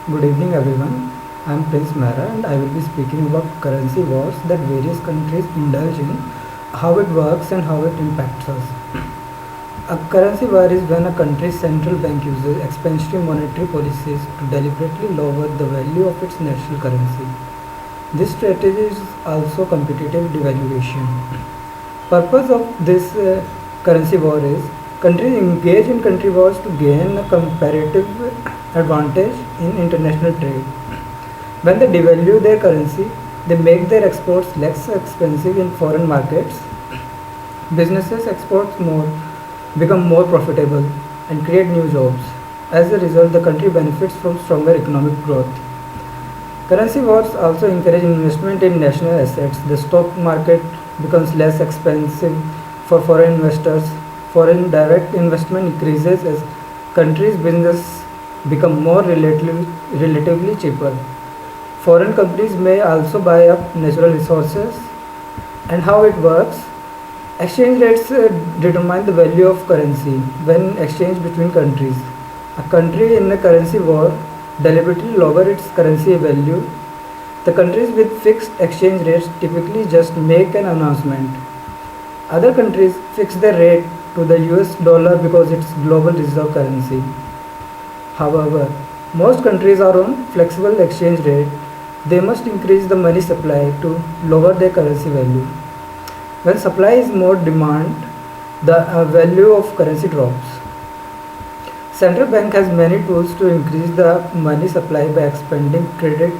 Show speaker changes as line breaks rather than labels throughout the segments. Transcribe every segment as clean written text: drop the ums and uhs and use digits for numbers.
Good evening everyone. I am PrinceMehra and I will be speaking about currency wars that various countries indulge in, how it works and how it impacts us. A currency war is when a country's central bank uses expansionary monetary policies to deliberately lower the value of its national currency. This strategy is also competitive devaluation. Purpose of this currency war is countries engage in country wars to gain a comparative advantage in international trade. When they devalue their currency, they make their exports less expensive in foreign markets. Businesses export more, become more profitable, and create new jobs. As a result, the country benefits from stronger economic growth. Currency wars also encourage investment in national assets. The stock market becomes less expensive for foreign investors. Foreign direct investment increases as countries' business become more relatively cheaper. Foreign companies may also buy up natural resources. And how it works? Exchange rates determine the value of currency when exchanged between countries. A country in a currency war deliberately lower its currency value. The countries with fixed exchange rates typically just make an announcement. Other countries fix their rate to the US dollar because it's global reserve currency. However, most countries are on flexible exchange rate. They must increase the money supply to lower their currency value. When supply is more demand, the value of currency drops. Central bank has many tools to increase the money supply by expanding credit.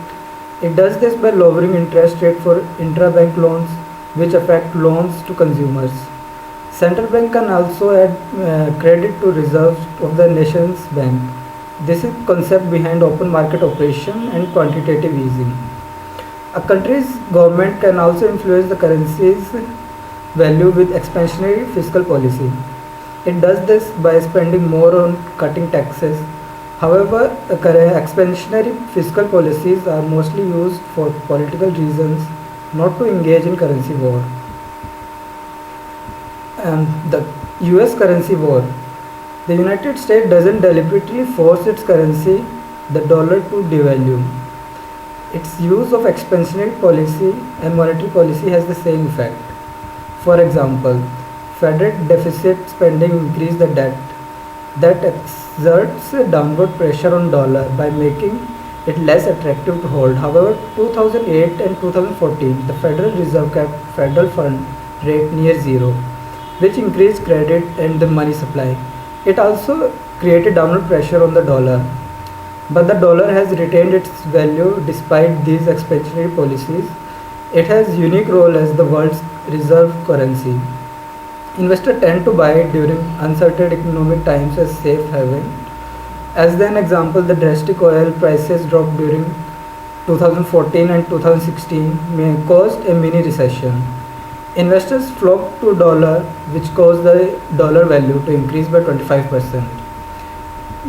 It does this by lowering interest rate for intra-bank loans, which affect loans to consumers. Central bank can also add credit to reserves of the nation's bank. This is concept behind open market operation and quantitative easing. A country's government can also influence the currency's value with expansionary fiscal policy. It does this by spending more on cutting taxes. However, expansionary fiscal policies are mostly used for political reasons, not to engage in currency war. And the US currency war. The United States doesn't deliberately force its currency, the dollar, to devalue. Its use of expansionary policy and monetary policy has the same effect. For example, Federal deficit spending increases the debt. That exerts a downward pressure on dollar by making it less attractive to hold. However, 2008 and 2014, the Federal Reserve kept federal fund rate near zero, which increased credit and the money supply. It also created downward pressure on the dollar. But the dollar has retained its value despite these expansionary policies. It has unique role as the world's reserve currency. Investors tend to buy it during uncertain economic times as safe haven. As an example, the drastic oil prices drop during 2014 and 2016 may caused a mini recession. Investors flocked to dollar, which caused the dollar value to increase by 25%.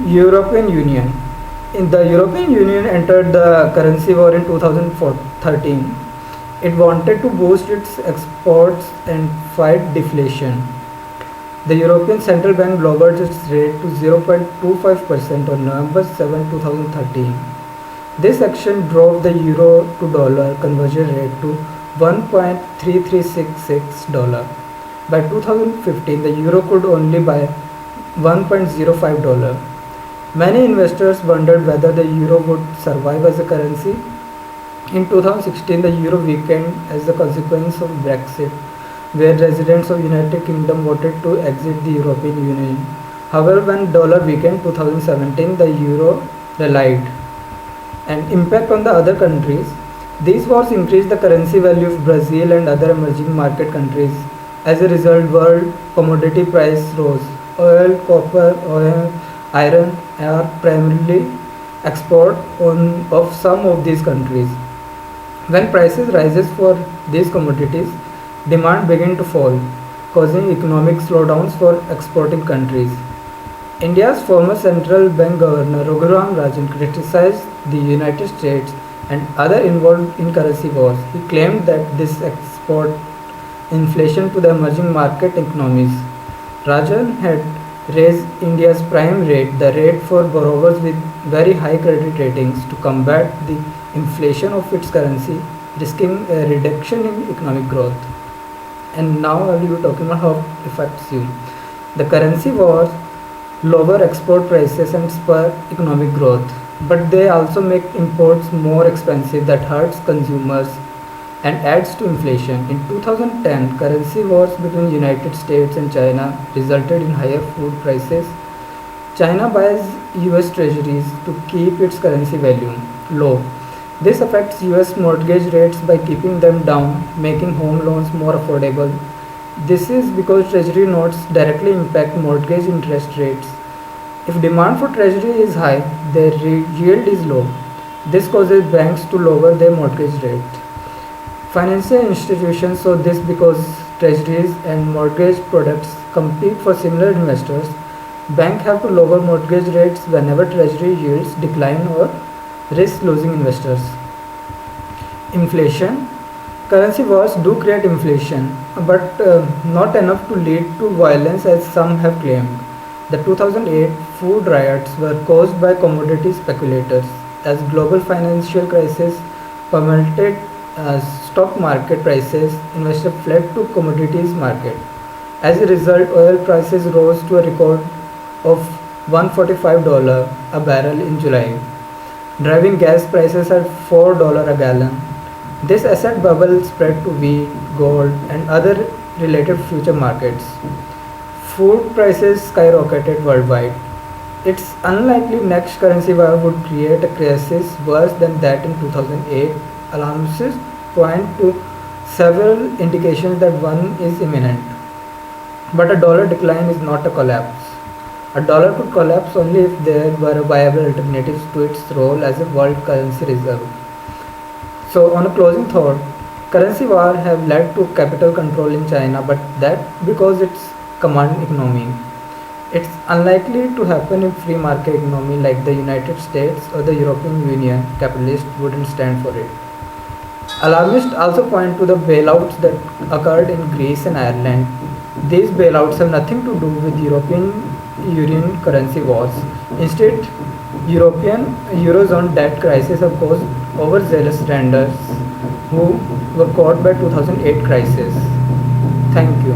European Union. In the European Union entered the currency war in 2013. It wanted to boost its exports and fight deflation. The European Central Bank lowered its rate to 0.25% on November 7, 2013. This action drove the euro to dollar conversion rate to $1.3366. By 2015, the euro could only buy $1.05. Many investors wondered whether the euro would survive as a currency. In 2016, the euro weakened as a consequence of Brexit, where residents of United Kingdom voted to exit the European Union. However, when dollar weakened 2017, the euro rallied. And impact on the other countries. These wars increased the currency value of Brazil and other emerging market countries. As a result, world commodity price rose. Oil, copper, iron are primarily export of some of these countries. When prices rises for these commodities, demand begin to fall, causing economic slowdowns for exporting countries. India's former central bank governor Raghuram Rajan criticized the United States and other involved in currency wars. He claimed that this export inflation to the emerging market economies. Rajan had raise India's prime rate, the rate for borrowers with very high credit ratings, to combat the inflation of its currency, risking a reduction in economic growth. And now I will be talking about how it affects you. The currency wars lower export prices and spur economic growth, but they also make imports more expensive that hurts consumers and adds to inflation. In 2010, currency wars between United States and China resulted in higher food prices. China buys US treasuries to keep its currency value low. This affects US mortgage rates by keeping them down, making home loans more affordable. This is because treasury notes directly impact mortgage interest rates. If demand for treasury is high, their yield is low. This causes banks to lower their mortgage rate. Financial institutions saw this because treasuries and mortgage products compete for similar investors. Banks have to lower mortgage rates whenever treasury yields decline or risk losing investors. Inflation. Currency wars do create inflation, but not enough to lead to violence as some have claimed. The 2008 food riots were caused by commodity speculators. As global financial crisis pummeled stock market prices, investors fled to commodities market. As a result, oil prices rose to a record of $145 a barrel in July, driving gas prices at $4 a gallon. This asset bubble spread to wheat, gold, and other related future markets. Food prices skyrocketed worldwide. It's unlikely next currency war would create a crisis worse than that in 2008. Alarmists point to several indications that one is imminent. But a dollar decline is not a collapse. A dollar could collapse only if there were viable alternatives to its role as a world currency reserve. So, on a closing thought, currency war have led to capital control in China, but that because it's command economy. It's unlikely to happen in free market economy like the United States or the European Union. Capitalists wouldn't stand for it. Alarmists also point to the bailouts that occurred in Greece and Ireland. These bailouts have nothing to do with European Union currency wars. Instead, European Eurozone debt crisis have caused overzealous lenders who were caught by 2008 crisis. Thank you.